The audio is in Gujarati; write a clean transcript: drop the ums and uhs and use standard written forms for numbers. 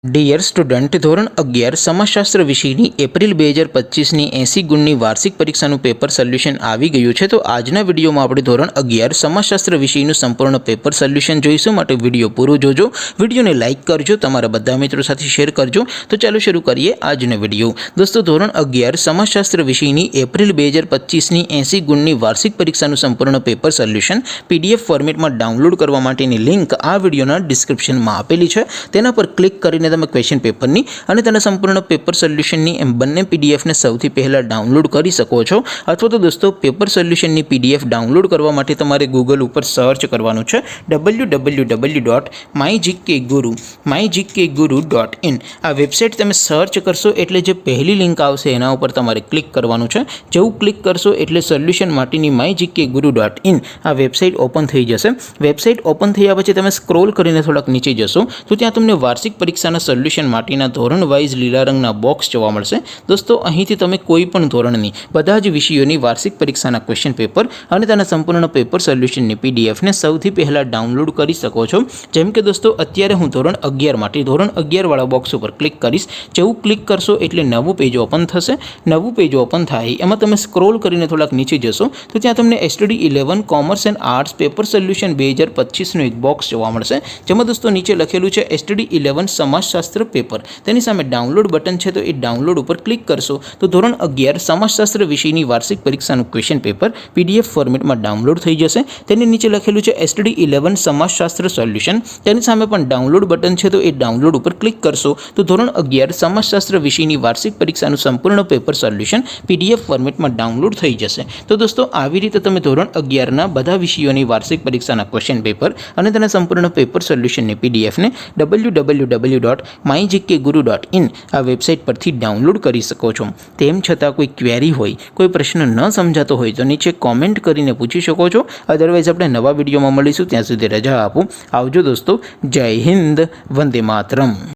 ડિયર સ્ટુડન્ટ, ધોરણ 11 સમાજશાસ્ત્ર વિષયની એપ્રિલ 2025ની 80 ગુણની વાર્ષિક પરીક્ષાનું પેપર સોલ્યુશન આવી ગયું છે। તો આજના વિડીયોમાં આપણે ધોરણ 11 સમાજશાસ્ત્ર વિષયનું સંપૂર્ણ પેપર સોલ્યુશન જોઈશું। માટે વિડીયો પૂરો જોજો, વિડીયોને લાઇક કરજો, તમારા બધા મિત્રો સાથે શેર કરજો। તો ચાલો શરૂ કરીએ આજનો વિડીયો। દોસ્તો, ધોરણ 11 સમાજશાસ્ત્ર વિષયની એપ્રિલ 2025ની 80 ગુણની વાર્ષિક પરીક્ષાનું સંપૂર્ણ પેપર સોલ્યુશન PDF ફોર્મેટમાં ડાઉનલોડ કરવા માટેની લિંક આ વિડીયોના ડિસ્ક્રિપ્શનમાં આપેલી છે। તેના પર ક્લિક કરીને તમે ક્વેશ્ચન પેપરની અને તેના સંપૂર્ણ પેપર સોલ્યુશનની એમ બંને પીડીએફને સૌથી પહેલાં ડાઉનલોડ કરી શકો છો। અથવા તો દોસ્તો, પેપર સોલ્યુશનની PDF ડાઉનલોડ કરવા માટે તમારે ગૂગલ ઉપર સર્ચ કરવાનું છે www.mygkguru.in। આ વેબસાઇટ તમે સર્ચ કરશો એટલે જે પહેલી લિંક આવશે એના ઉપર તમારે ક્લિક કરવાનું છે। જેવું ક્લિક કરશો એટલે સોલ્યુશન માટેની mygkguru.in આ વેબસાઇટ ઓપન થઈ જશે। વેબસાઇટ ઓપન થયા પછી તમે સ્ક્રોલ કરીને થોડાક નીચે જશો તો ત્યાં તમને વાર્ષિક પરીક્ષાના સોલ્યુશન માટેના ધોરણ વાઇઝ લીલા રંગના બોક્સ જોવા મળશે। દોસ્તો, અહીંથી તમે કોઈ પણ ધોરણની બધા જ વિષયોની વાર્ષિક પરીક્ષાના ક્વેશ્ચન પેપર અને તેના સંપૂર્ણ પેપર સોલ્યુશનની પીડીએફને સૌથી પહેલાં ડાઉનલોડ કરી શકો છો। જેમ કે દોસ્તો, અત્યારે હું ધોરણ 11 માટે ધોરણ 11 વાળા બોક્સ ઉપર ક્લિક કરીશ। જેવું ક્લિક કરશો એટલે નવું પેજ ઓપન થશે। નવું પેજ ઓપન થાય એમાં તમે સ્ક્રોલ કરીને થોડાક નીચે જશો તો ત્યાં તમને STD11 commerce and arts paper solution 2025નું એક બોક્સ જોવા મળશે। જેમાં દોસ્તો નીચે લખેલું છે STD11 સમાજશાસ્ત્ર પેપર। તેની સામે ડાઉનલોડ બટન છે, તો એ ડાઉનલોડ ઉપર ક્લિક કરશો તો ધોરણ 11 સમાજશાસ્ત્ર વિષયની વાર્ષિક પરીક્ષાનું ક્વેશ્ચન પેપર PDF ફોર્મેટમાં ડાઉનલોડ થઈ જશે। તેની નીચે લખેલું છે STD11 સમાજશાસ્ત્ર સોલ્યુશન। તેની સામે પણ ડાઉનલોડ બટન છે, તો એ ડાઉનલોડ ઉપર ક્લિક કરશો તો ધોરણ 11 સમાજશાસ્ત્ર વિષયની વાર્ષિક પરીક્ષાનું સંપૂર્ણ પેપર સોલ્યુશન PDF ફોર્મેટમાં ડાઉનલોડ થઈ જશે। તો દોસ્તો, આવી રીતે તમે ધોરણ 11ના બધા વિષયોની વાર્ષિક પરીક્ષાના ક્વેશ્ચન પેપર અને તેના સંપૂર્ણ પેપર સોલ્યુશનની PDFને www.mygkguru.in આ વેબસાઇટ પરથી ડાઉનલોડ કરી શકો છો। તેમ છતાં કોઈ ક્વેરી હોય, કોઈ પ્રશ્ન ન સમજાતો હોય તો નીચે કોમેન્ટ કરીને પૂછી શકો છો। અદરવાઇઝ આપણે નવા વિડીયોમાં મળીશું, ત્યાં સુધી રજા આપો। આવજો દોસ્તો, જય હિન્દ, વંદે માતરમ।